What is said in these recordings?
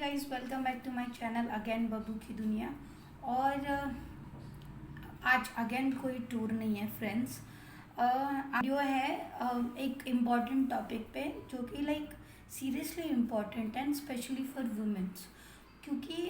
Guys, welcome back to my channel again Babbu की दुनिया। और आज अगेन कोई टूर नहीं है फ्रेंड्स। वीडियो है एक इम्पॉर्टेंट टॉपिक पे जो कि like seriously important and specially for womens, क्योंकि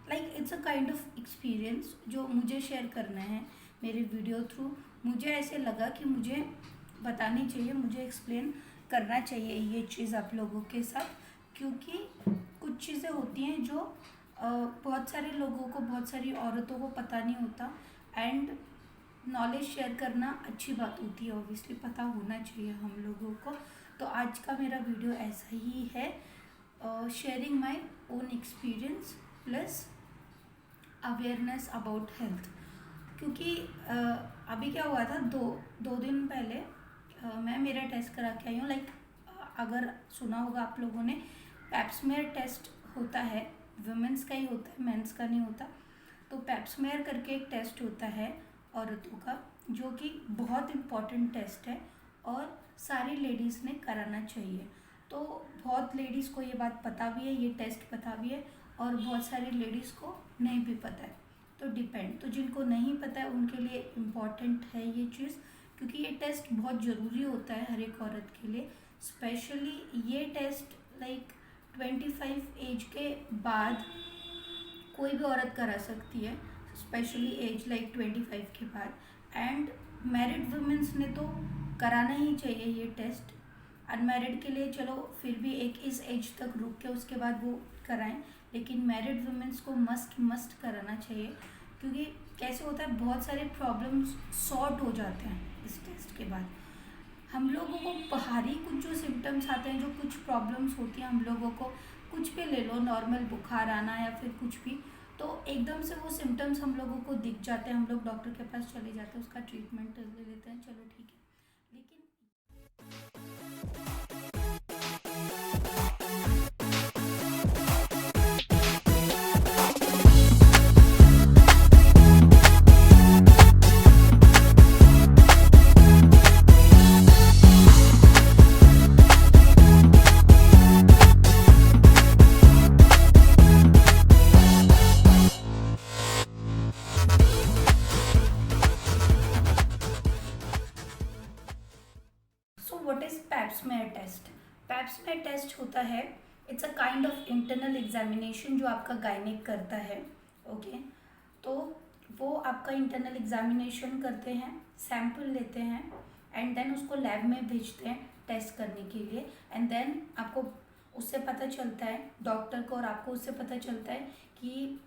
like it's a kind of experience जो मुझे शेयर करना है मेरे वीडियो थ्रू। मुझे ऐसे लगा कि मुझे बतानी चाहिए, मुझे एक्सप्लेन करना चाहिए ये चीज़ आप लोगों के साथ, क्योंकि कुछ चीज़ें होती हैं जो बहुत सारे लोगों को, बहुत सारी औरतों को पता नहीं होता। एंड नॉलेज शेयर करना अच्छी बात होती है, ऑब्वियसली पता होना चाहिए हम लोगों को। तो आज का मेरा वीडियो ऐसा ही है, sharing my own experience plus awareness about health. क्योंकि अभी क्या हुआ था, दो दिन पहले मैं मेरा टेस्ट करा के आई हूँ। लाइक अगर सुना होगा आप लोगों ने, पैप्समेयर टेस्ट होता है, वुमेन्स का ही होता है, मेंस का नहीं होता। तो पैप्समेयर करके एक टेस्ट होता है औरतों का, जो कि बहुत इम्पॉर्टेंट टेस्ट है और सारी लेडीज़ ने कराना चाहिए। तो बहुत लेडीज़ को ये बात पता भी है, ये टेस्ट पता भी है, और बहुत सारी लेडीज़ को नहीं भी पता है। तो डिपेंड, तो जिनको नहीं पता है उनके लिए इम्पॉर्टेंट है ये चीज़, क्योंकि ये टेस्ट बहुत ज़रूरी होता है हर एक औरत के लिए। स्पेशली ये टेस्ट लाइक 25 एज के बाद कोई भी औरत करा सकती है, स्पेशली एज लाइक 25 के बाद। एंड मैरिड वुमेन्स ने तो कराना ही चाहिए ये टेस्ट। अनमैरिड के लिए चलो फिर भी एक इस एज तक रुक के उसके बाद वो कराएं, लेकिन मैरिड वुमेन्स को मस्ट कराना चाहिए। क्योंकि कैसे होता है, बहुत सारे प्रॉब्लम्स सॉर्ट हो जाते हैं इस टेस्ट के बाद। हम लोगों को बाहरी कुछ जो सिम्टम्स आते हैं, जो कुछ प्रॉब्लम्स होती हैं हम लोगों को, कुछ भी ले लो, नॉर्मल बुखार आना या फिर कुछ भी, तो एकदम से वो सिम्टम्स हम लोगों को दिख जाते हैं, हम लोग डॉक्टर के पास चले जाते हैं, उसका ट्रीटमेंट ले लेते हैं, चलो ठीक है। लेकिन so what is pap smear test? Pap smear test होता है, it's a kind of internal examination जो आपका गायनिक करता है। ओके, तो वो आपका इंटरनल एग्जामिनेशन करते हैं, सैंपल लेते हैं एंड देन उसको लैब में भेजते हैं टेस्ट करने के लिए। एंड देन आपको उससे पता चलता है, डॉक्टर को और आपको उससे पता चलता है कि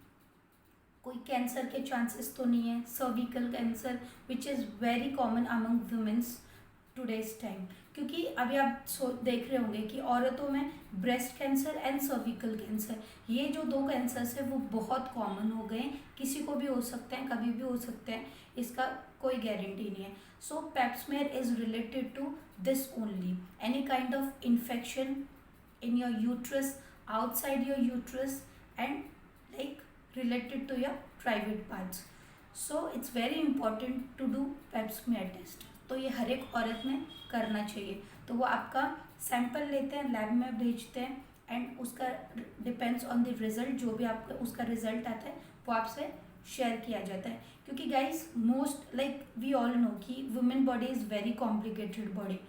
कोई कैंसर के चांसेस तो नहीं है, cervical cancer which is very common among womens today's time. क्योंकि अभी आप देख रहे होंगे कि औरतों में breast cancer and cervical cancer, ये जो दो कैंसर्स है वो बहुत कॉमन हो गए हैं। किसी को भी हो सकते हैं, कभी भी हो सकते हैं, इसका कोई गारंटी नहीं है। So pap smear is related to this only, any kind of infection in your uterus, outside your uterus, and like related to your private parts. So it's very important to do pap smear test. तो ये हर एक औरत में करना चाहिए। तो वो आपका सैंपल लेते हैं, लैब में भेजते हैं एंड उसका डिपेंड्स ऑन द रिजल्ट, जो भी आपका उसका रिजल्ट आता है वो आपसे शेयर किया जाता है। क्योंकि guys most like we all know कि women body is very complicated body.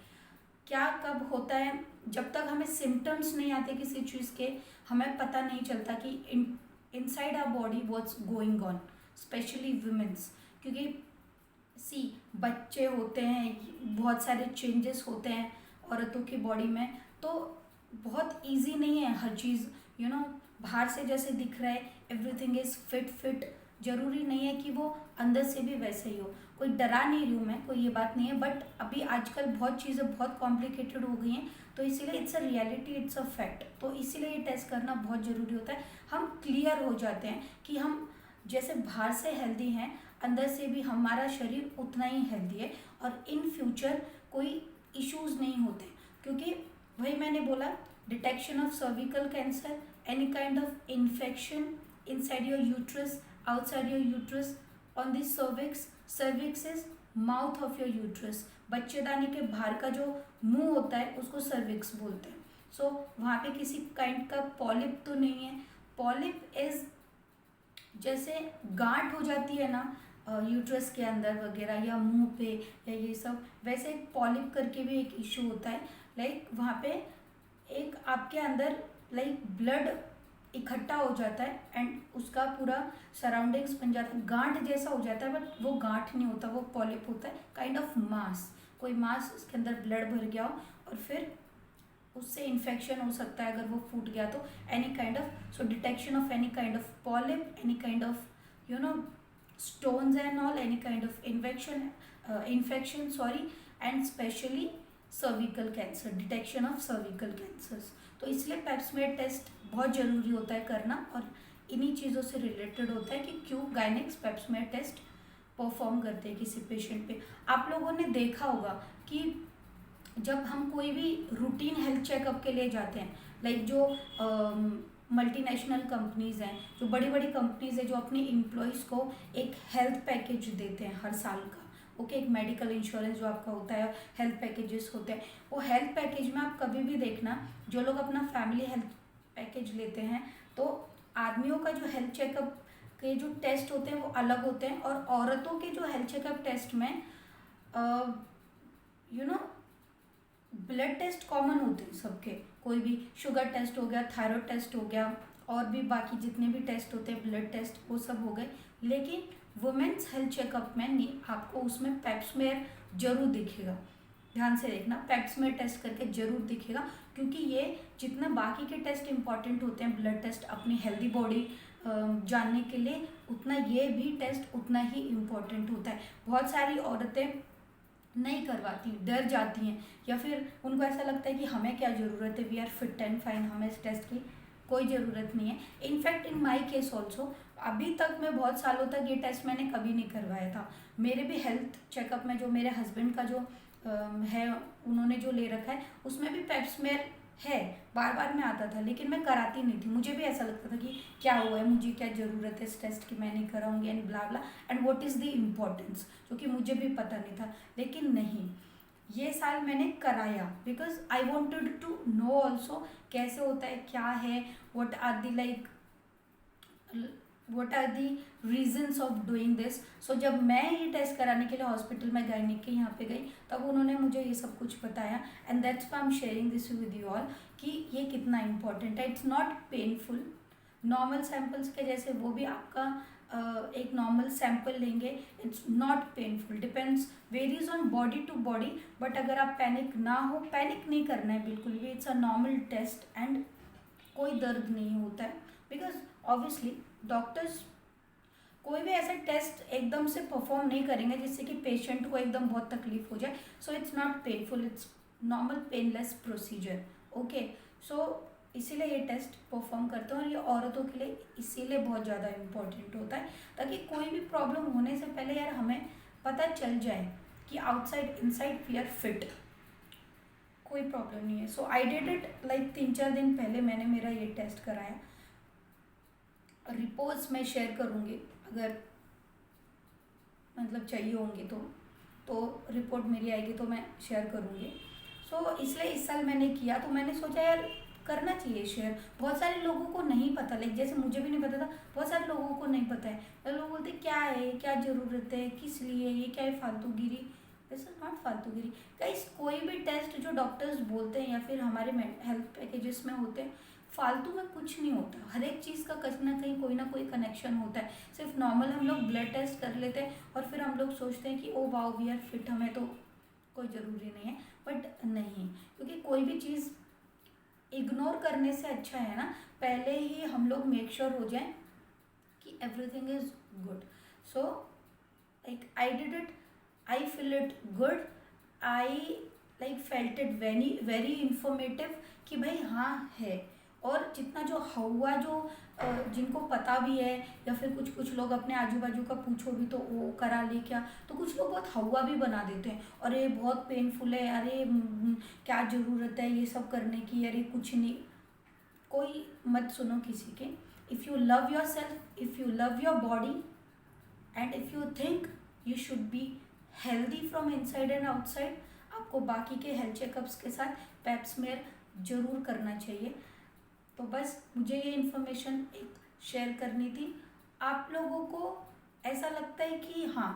क्या कब होता है, जब तक हमें सिम्टम्स नहीं आते किसी चीज़ के, हमें पता नहीं चलता कि inside our body what's going on, especially women's। क्योंकि सी बच्चे होते हैं, बहुत सारे चेंजेस होते हैं औरतों की बॉडी में, तो बहुत इजी नहीं है हर चीज़। यू नो, बाहर से जैसे दिख रहा है एवरीथिंग इज़ फिट, जरूरी नहीं है कि वो अंदर से भी वैसे ही हो। कोई डरा नहीं रही हूँ मैं, कोई ये बात नहीं है, बट अभी आजकल बहुत चीज़ें बहुत कॉम्प्लिकेटेड हो गई हैं, तो इसीलिए it's a reality, it's a fact. तो इसीलिए ये टेस्ट करना बहुत ज़रूरी होता है। हम क्लियर हो जाते हैं कि हम जैसे बाहर से हेल्दी हैं, अंदर से भी हमारा शरीर उतना ही हेल्दी है, और इन फ्यूचर कोई इश्यूज़ नहीं होते। क्योंकि वही मैंने बोला, detection of cervical cancer, any kind of infection inside your uterus, outside your uterus, on this cervix is mouth of your uterus. बच्चेदानी के बाहर का जो मुंह होता है उसको सर्विक्स बोलते हैं। सो वहाँ पे किसी काइंड का पॉलिप तो नहीं है। पॉलिप इज जैसे गांठ हो जाती है ना यूट्रस के अंदर वगैरह या मुंह पे या ये सब, वैसे एक पॉलिप करके भी एक इशू होता है। लाइक वहाँ पे एक आपके अंदर लाइक ब्लड इकट्ठा हो जाता है एंड उसका पूरा सराउंडिंग्स बन जाता है, गांठ जैसा हो जाता है, बट वो गांठ नहीं होता, वो पॉलिप होता है, काइंड ऑफ मास। कोई मास उसके अंदर ब्लड भर गया हो और फिर उससे इन्फेक्शन हो सकता है अगर वो फूट गया तो। Any kind of so detection of any kind of polyp, any kind of stones and all, any kind of infection sorry, and specially cervical cancer, detection of cervical cancers। तो इसलिए पैप्समेयर टेस्ट बहुत ज़रूरी होता है करना, और इन्हीं चीज़ों से रिलेटेड होता है कि क्यों गायनिक्स पैप्समेयर टेस्ट परफॉर्म करते हैं किसी पेशेंट पे। आप लोगों ने देखा होगा कि जब हम कोई भी रूटीन हेल्थ चेकअप के लिए जाते हैं, लाइक जो मल्टीनेशनल कंपनीज़ हैं, जो बड़ी बड़ी कंपनीज़ हैं, जो अपने एम्प्लॉयज़ को एक हेल्थ पैकेज देते हैं हर साल का, ओके, एक मेडिकल इंश्योरेंस जो आपका होता है, हेल्थ पैकेजेस होते हैं, वो हेल्थ पैकेज में आप कभी भी देखना, जो लोग अपना फैमिली हेल्थ पैकेज लेते हैं तो आदमियों का जो हेल्थ चेकअप के जो टेस्ट होते हैं वो अलग होते हैं, और औरतों के जो हेल्थ चेकअप टेस्ट में ब्लड टेस्ट कॉमन होते हैं सबके, कोई भी शुगर टेस्ट हो गया, थायराइड टेस्ट हो गया, और भी बाकी जितने भी टेस्ट होते हैं ब्लड टेस्ट वो सब हो गए। लेकिन वुमेन्स हेल्थ चेकअप में नहीं, आपको उसमें पैप्समेयर जरूर दिखेगा। ध्यान से देखना, पैप्समेयर टेस्ट करके जरूर दिखेगा, क्योंकि ये जितना बाकी के टेस्ट इंपॉर्टेंट होते हैं, ब्लड टेस्ट अपनी हेल्दी बॉडी जानने के लिए, उतना ये भी टेस्ट उतना ही इम्पॉर्टेंट होता है। बहुत सारी औरतें नहीं करवाती, डर जाती हैं, या फिर उनको ऐसा लगता है कि हमें क्या ज़रूरत है, we are fit and fine, हमें इस टेस्ट की कोई ज़रूरत नहीं है। In fact in my case also, अभी तक मैं बहुत सालों तक ये टेस्ट मैंने कभी नहीं करवाया था। मेरे भी हेल्थ चेकअप में, जो मेरे हस्बैंड का जो है, उन्होंने जो ले रखा है, उसमें भी पेप्समेयर है, बार बार में आता था, लेकिन मैं कराती नहीं थी। मुझे भी ऐसा लगता था कि क्या हुआ है, मुझे क्या ज़रूरत है इस टेस्ट की, मैं नहीं कराऊंगी and blah blah, and what is the importance, जो कि मुझे भी पता नहीं था। लेकिन नहीं, ये साल मैंने कराया because I wanted to know also कैसे होता है, क्या है, what are the like what are the reasons of doing this. So जब मैं ये टेस्ट कराने के लिए हॉस्पिटल में गायनिक के यहाँ पे गई, तब उन्होंने मुझे ये सब कुछ बताया, and that's why I am sharing this with you all कि ये कितना इंपॉर्टेंट है। It's not painful, normal samples के जैसे वो भी आपका एक नॉर्मल सैम्पल लेंगे, it's not painful, depends, varies on body to body, but अगर आप पैनिक ना हो, पैनिक नहीं करना है बिल्कुल भी, it's a normal test and कोई दर्द नहीं होता है, बिकॉज ऑब्वियसली डॉक्टर्स कोई भी ऐसा टेस्ट एकदम से परफॉर्म नहीं करेंगे जिससे कि पेशेंट को एकदम बहुत तकलीफ हो जाए। So it's not painful, it's normal painless procedure, okay. So इसीलिए ये टेस्ट परफॉर्म करते हैं, और ये औरतों के लिए इसीलिए बहुत ज़्यादा इम्पोर्टेंट होता है, ताकि कोई भी प्रॉब्लम होने से पहले यार हमें पता चल जाए कि outside inside we are fit, कोई प्रॉब्लम नहीं है। So I did it like 3-4 दिन पहले मैंने मेरा ये टेस्ट कराया। रिपोर्ट्स मैं शेयर करूँगी अगर मतलब चाहिए होंगी तो रिपोर्ट मेरी आएगी तो मैं शेयर करूँगी। सो इसलिए इस साल मैंने किया, तो मैंने सोचा यार करना चाहिए शेयर। बहुत सारे लोगों को नहीं पता, लाइक जैसे मुझे भी नहीं पता था, बहुत सारे लोगों को नहीं पता है। तो लोग बोलते क्या है, क्या ज़रूरत है, किस लिए, ये क्या है, फालतूगिरी। दिस इज नॉट फालतूगिरी गाइस। कोई भी टेस्ट जो डॉक्टर्स बोलते हैं या फिर हमारे हेल्थ पैकेजेस में होते हैं, फालतू में कुछ नहीं होता, हर एक चीज़ का कहीं ना कहीं कोई ना कोई कनेक्शन होता है। सिर्फ नॉर्मल हम लोग ब्लड टेस्ट कर लेते हैं और फिर हम लोग सोचते हैं कि oh wow we are fit, हमें तो कोई ज़रूरी नहीं है, बट नहीं, क्योंकि कोई भी चीज़ इग्नोर करने से अच्छा है ना, पहले ही हम लोग मेक श्योर हो जाएं कि everything is good. So like I did it, I feel it good, I like felt it very very informative कि भाई हाँ है। और जितना जो हुआ, जो जिनको पता भी है, या फिर कुछ लोग अपने आजू बाजू का पूछो भी तो वो करा ले क्या, तो कुछ लोग बहुत हवा भी बना देते हैं, अरे बहुत पेनफुल है, अरे क्या ज़रूरत है ये सब करने की, अरे कुछ नहीं। कोई मत सुनो किसी के। If you love your self, if you love your body, and if you think you should be healthy from inside and outside, आपको बाकी के हेल्थ चेकअप्स के साथ पैप्समेयर ज़रूर करना चाहिए। तो बस मुझे ये इन्फॉर्मेशन एक शेयर करनी थी। आप लोगों को ऐसा लगता है कि हाँ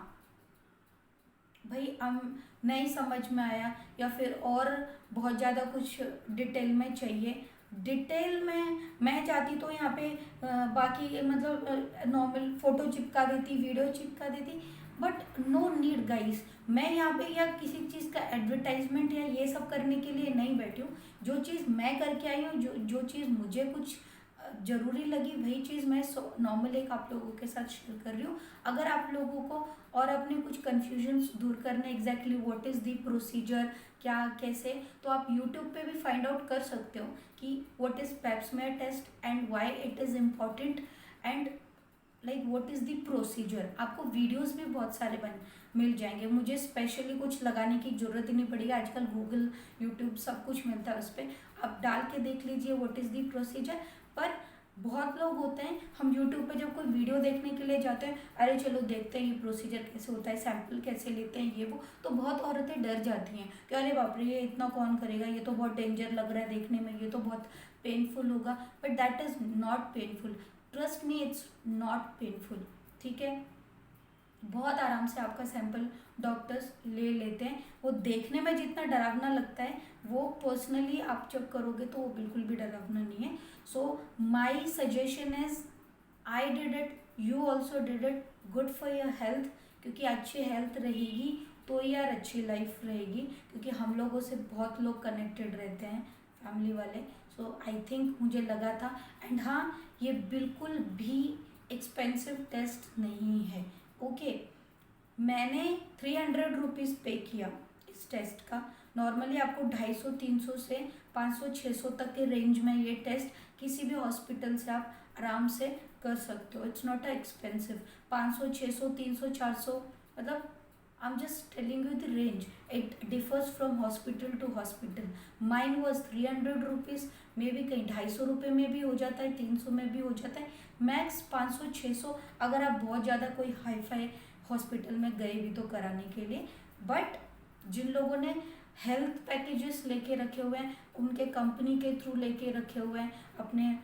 भाई हम नहीं समझ में आया या फिर और बहुत ज़्यादा कुछ डिटेल में चाहिए, डिटेल में मैं चाहती तो यहाँ पे बाकी मतलब नॉर्मल फ़ोटो चिपका देती, वीडियो चिपका देती, बट नो नीड गाइस। मैं यहाँ पे या किसी चीज़ का एडवर्टाइजमेंट या ये सब करने के लिए नहीं बैठी हूँ। जो चीज़ मैं करके आई हूँ, जो चीज़ मुझे कुछ ज़रूरी लगी, वही चीज़ मैं नॉर्मल एक आप लोगों के साथ शेयर कर रही हूँ। अगर आप लोगों को और अपने कुछ कन्फ्यूजन्स दूर करने exactly what is the procedure, क्या कैसे, तो आप यूट्यूब पे भी फाइंड आउट कर सकते हो कि what is pap smear test and why it is important and like what is the procedure. आपको वीडियोस भी बहुत सारे मिल जाएंगे, मुझे स्पेशली कुछ लगाने की ज़रूरत ही नहीं पड़ेगी। आजकल गूगल, यूट्यूब सब कुछ मिलता है, उस पर आप डाल के देख लीजिए व्हाट इज़ दी प्रोसीजर। पर बहुत लोग होते हैं, हम यूट्यूब पे जब कोई वीडियो देखने के लिए जाते हैं, अरे चलो देखते हैं ये प्रोसीजर कैसे होता है, सैंपल कैसे लेते हैं, ये वो, तो बहुत औरतें डर जाती हैं कि अरे बाप रे ये इतना कौन करेगा, ये तो बहुत डेंजर लग रहा है देखने में, ये तो बहुत पेनफुल होगा। But that is not painful, trust me it's not painful. ठीक है, बहुत आराम से आपका सैंपल डॉक्टर्स ले लेते हैं। वो देखने में जितना डरावना लगता है, वो पर्सनली आप चेक करोगे तो वो बिल्कुल भी डरावना नहीं है। So my suggestion is I did it, you also did it, good for your health. क्योंकि अच्छी हेल्थ रहेगी तो यार अच्छी लाइफ रहेगी, क्योंकि हम लोगों से बहुत लोग कनेक्टेड रहते हैं, फैमिली वाले। सो आई थिंक मुझे लगा था। एंड हाँ, ये बिल्कुल भी एक्सपेंसिव टेस्ट नहीं है। ओके, मैंने 300 रुपीज़ पे किया इस टेस्ट का। नॉर्मली आपको 250-300 से 500-600 तक के रेंज में ये टेस्ट किसी भी हॉस्पिटल से आप आराम से कर सकते हो। It's not expensive. 500, 600, 300, 400, मतलब I am just telling you the range, it differs from hospital to hospital. Mine was 300 rupees, maybe कहीं 250 रुपये में भी हो जाता है, 300 में भी हो जाता है, मैक्स 500-600 अगर आप बहुत ज़्यादा कोई हाई फाई हॉस्पिटल में गए भी तो कराने के लिए। बट जिन लोगों ने हेल्थ पैकेजेस लेके रखे हुए हैं, उनके कंपनी के थ्रू लेके रखे हुए हैं, अपने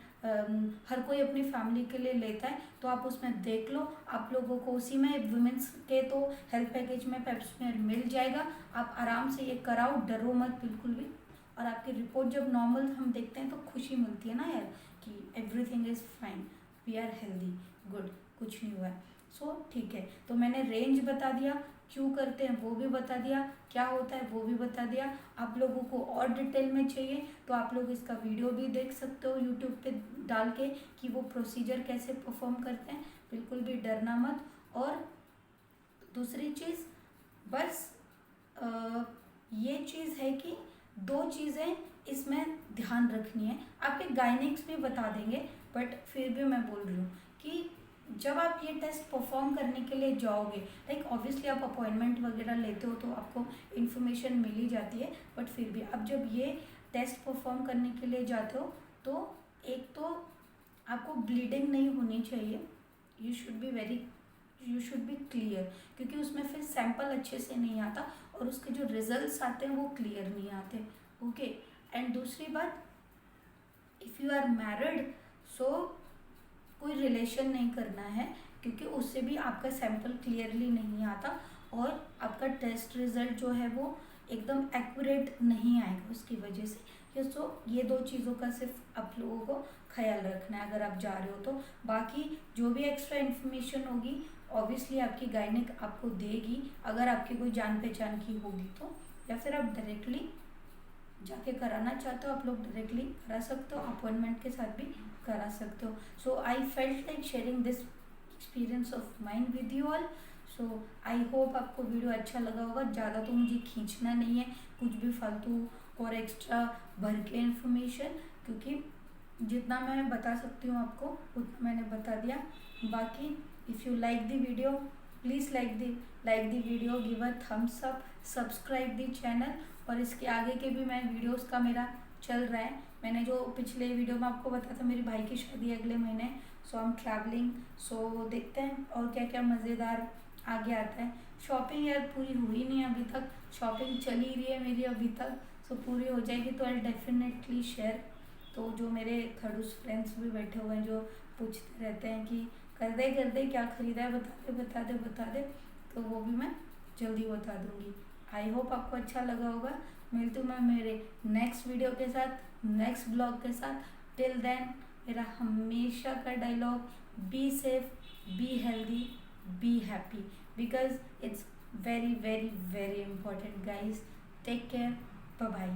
हर कोई अपनी फैमिली के लिए लेता है, तो आप उसमें देख लो। आप लोगों को उसी में वुमेंस के तो हेल्थ पैकेज में पेप्समेयर मिल जाएगा। आप आराम से ये कराओ, डरो मत बिल्कुल भी। और आपकी रिपोर्ट जब नॉर्मल हम देखते हैं तो खुशी मिलती है ना यार, कि everything is fine, we are healthy, good, कुछ नहीं हुआ है। सो ठीक है, तो मैंने रेंज बता दिया, क्यों करते हैं वो भी बता दिया, क्या होता है वो भी बता दिया। आप लोगों को और डिटेल में चाहिए तो आप लोग इसका वीडियो भी देख सकते हो यूट्यूब पे डाल के, कि वो प्रोसीजर कैसे परफॉर्म करते हैं। बिल्कुल भी डरना मत। और दूसरी चीज़, बस ये चीज़ है कि 2 चीज़ें इसमें ध्यान रखनी है। आपके गायनिक्स भी बता देंगे, बट फिर भी मैं बोल रही हूँ कि जब आप ये टेस्ट परफॉर्म करने के लिए जाओगे, लाइक ऑब्वियसली आप अपॉइंटमेंट वगैरह लेते हो तो आपको इन्फॉर्मेशन मिल ही जाती है, बट फिर भी अब जब ये टेस्ट परफॉर्म करने के लिए जाते हो तो एक तो आपको ब्लीडिंग नहीं होनी चाहिए, यू शुड बी क्लियर, क्योंकि उसमें फिर सैंपल अच्छे से नहीं आता और उसके जो रिजल्ट्स आते हैं वो क्लियर नहीं आते। ओके, एंड दूसरी बात, इफ़ यू आर मैरिड, सो कोई रिलेशन नहीं करना है, क्योंकि उससे भी आपका सैंपल क्लियरली नहीं आता और आपका टेस्ट रिजल्ट जो है वो एकदम एक्यूरेट नहीं आएगा उसकी वजह से। सो ये 2 चीज़ों का सिर्फ आप लोगों को ख्याल रखना है अगर आप जा रहे हो तो। बाकी जो भी एक्स्ट्रा इन्फॉर्मेशन होगी ऑब्वियसली आपकी गायनिक आपको देगी, अगर आपकी कोई जान पहचान की होगी तो, या फिर आप डायरेक्टली जाके कराना चाहते हो आप लोग डायरेक्टली करा सकते हो, अपॉइंटमेंट के साथ भी करा सकते हो। So I felt like sharing this experience of mind with you all. So I hope आपको वीडियो अच्छा लगा होगा। ज़्यादा तो मुझे खींचना नहीं है कुछ भी फालतू और एक्स्ट्रा भर के इन्फॉर्मेशन, क्योंकि जितना मैं बता सकती हूँ आपको उतना मैंने बता दिया। बाकी if you like the video, please like the video, give a thumbs up, subscribe the channel. और इसके आगे के भी मैं वीडियोस का मेरा चल रहा है। मैंने जो पिछले वीडियो में आपको बताया था मेरी भाई की शादी अगले महीने, सो आई एम ट्रैवलिंग, सो देखते हैं और क्या क्या मज़ेदार आगे आता है। शॉपिंग यार पूरी हुई नहीं अभी तक, शॉपिंग चल ही रही है मेरी अभी तक। सो पूरी हो जाएगी तो आई डेफिनेटली शेयर। तो जो मेरे खड़ूस फ्रेंड्स भी बैठे हुए हैं जो पूछते रहते हैं कि कर दे क्या खरीदा है, बता दे, तो वो भी मैं जल्दी बता दूंगी। आई होप आपको अच्छा लगा होगा। मिलती हूँ मैं मेरे नेक्स्ट वीडियो के साथ, नेक्स्ट ब्लॉग के साथ। टिल देन मेरा हमेशा का dialogue, be safe, be healthy, be happy, because it's very very very important guys. Take care. Bye bye.